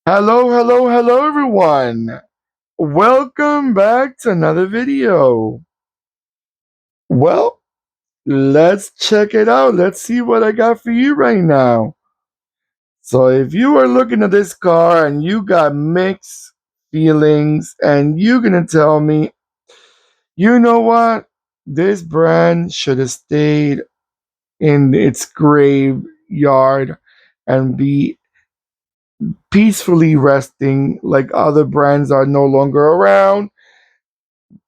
Hello, hello, hello, everyone. Welcome back to another video. Well, let's check it out. Let's see what I got for you right now. So, if you are looking at this car and you got mixed feelings, and you're gonna tell me, you know what? This brand should have stayed in its graveyard and be peacefully resting like other brands are no longer around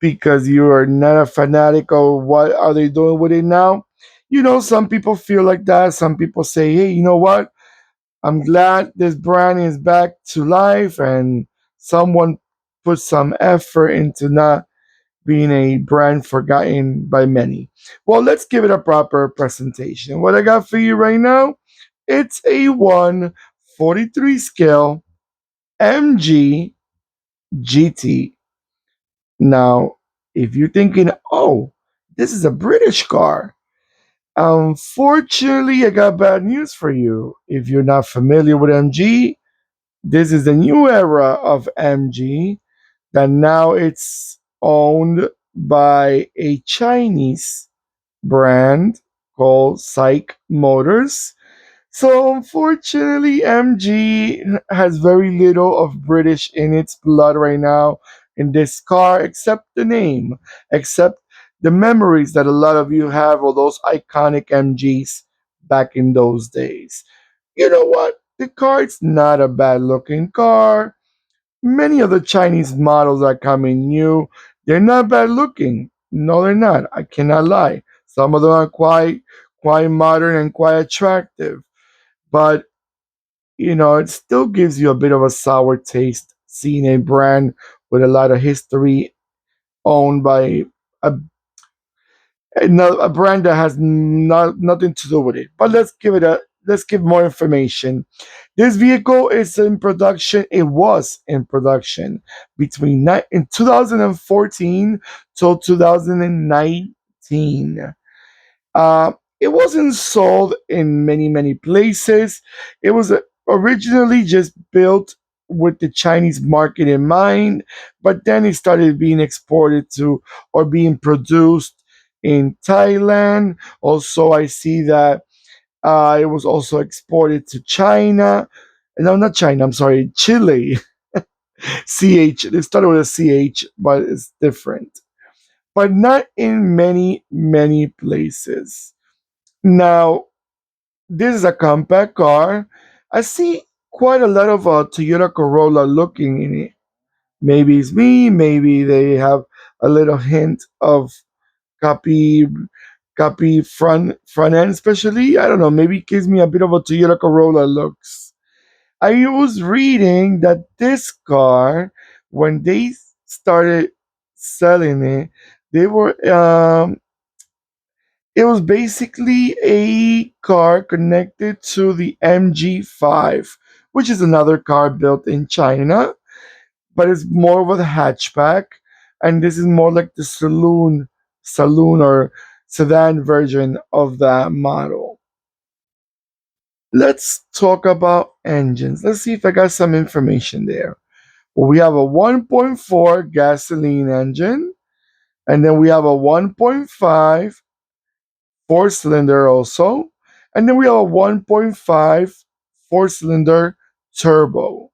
because you are not a fanatic of what are they doing with it now. Some people feel like that. Some people say, hey, you know what? I'm glad this brand is back to life and someone put some effort into not being a brand forgotten by many. Well, let's give it a proper presentation. What I got for you right now, it's a 143 scale MG GT. Now, if you're thinking, oh, this is a British car, unfortunately, I got bad news for you. If you're not familiar with MG, this is the new era of MG that now it's owned by a Chinese brand called Psych Motors. So unfortunately, MG has very little of British in its blood right now in this car, except the name, except the memories that a lot of you have of those iconic MGs back in those days. You know what? The car is not a bad looking car. Many of the Chinese models are coming new. They're not bad looking. No, they're not. I cannot lie. Some of them are quite modern and quite attractive, but it still gives you a bit of a sour taste seeing a brand with a lot of history owned by a, a brand that has nothing to do with it. But let's give more information. This vehicle is in production. It was in production between in 2014 till 2019. Uh, it wasn't sold in many places. It was originally just built with the Chinese market in mind, but then it started being exported to or being produced in Thailand. Also, I see that it was also exported to China. No, not China. I'm sorry, Chile. CH. It started with a CH, but it's different. But not in many places. Now, this is a compact car. I see quite a lot of Toyota Corolla looking in it. Maybe it's me. Maybe they have a little hint of copy copy front end, especially. I don't know. Maybe it gives me a bit of a Toyota Corolla looks. I was reading that this car, when they started selling it, they were it was basically a car connected to the MG5, which is another car built in China, but it's more of a hatchback, and this is more like the saloon or sedan version of that model. Let's talk about engines. Let's see if I got some information there. Well, we have a 1.4 gasoline engine, and then we have a 1.5 four cylinder also. And then we have a 1.5 four cylinder turbo.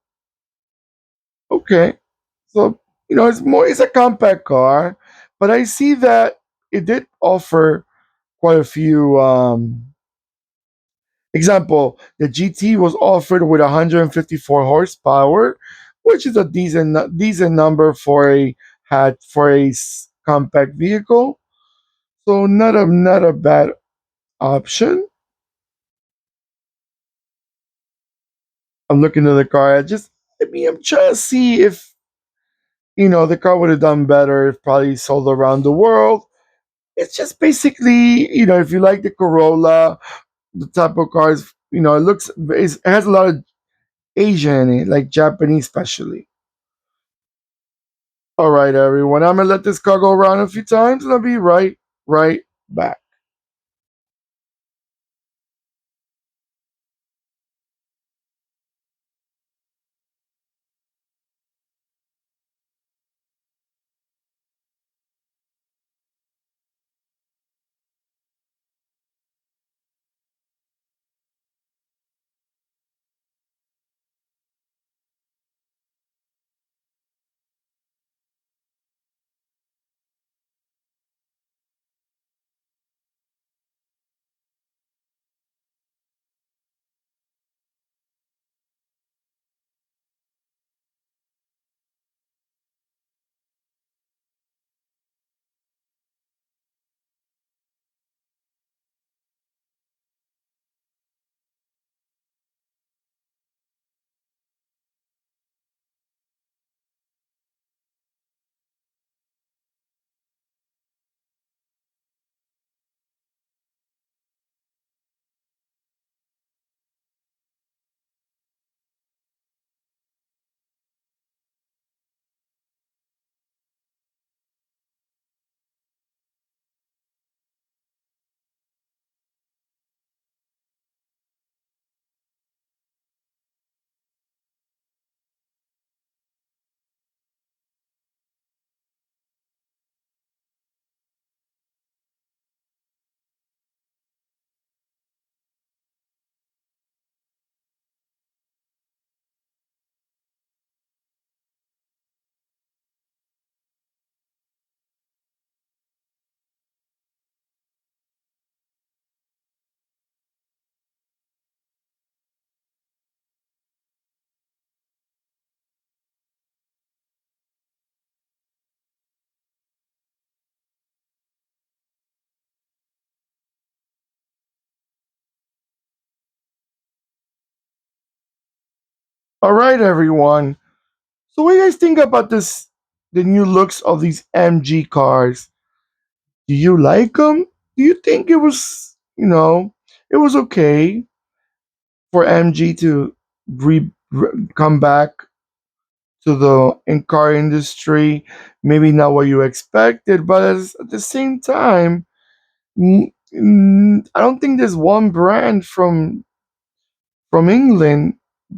Okay. So, it's a compact car, but I see that it did offer quite a few. Example, the GT was offered with 154 horsepower, which is a decent number for a compact vehicle. So not a bad option. I'm looking at the car. I'm trying to see if the car would have done better if probably sold around the world. It's just basically, if you like the Corolla, the type of cars, it has a lot of Asian in it, like Japanese especially. All right, everyone, I'm gonna let this car go around a few times, and I'll be right back. All right, everyone. So, what do you guys think about this? The new looks of these MG cars. Do you like them? Do you think it was, it was okay for MG to come back to the in car industry? Maybe not what you expected, but at the same time, I don't think there's one brand from England,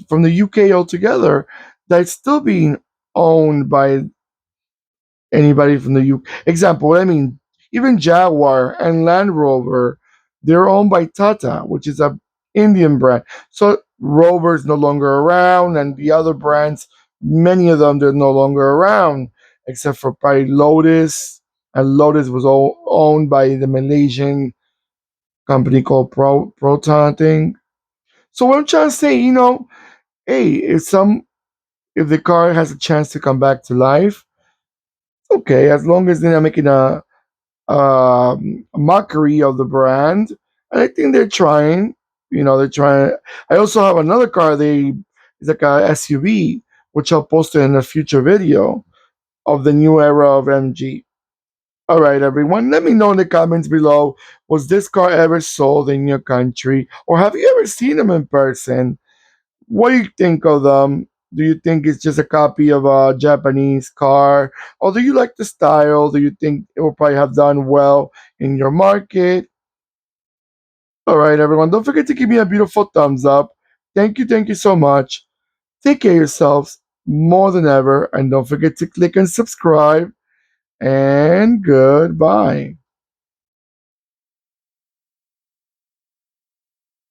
from the UK altogether, that's still being owned by anybody from the UK. Example, what I mean, even Jaguar and Land Rover, they're owned by Tata, which is a Indian brand. So Rover's no longer around, and the other brands, many of them, they're no longer around, except for probably Lotus. And Lotus was all owned by the Malaysian company called Proton thing. So what I'm trying to say, hey, if the car has a chance to come back to life, okay, as long as they're not making a mockery of the brand. And I think they're trying. They're trying. I also have another car. It's like a SUV, which I'll post in a future video of the new era of MG. All right, everyone. Let me know in the comments below. Was this car ever sold in your country, or have you ever seen them in person? What do you think of them? Do you think it's just a copy of a Japanese car? Or do you like the style? Do you think it will probably have done well in your market? All right, everyone. Don't forget to give me a beautiful thumbs up. Thank you so much. Take care of yourselves more than ever. And don't forget to click and subscribe. And goodbye.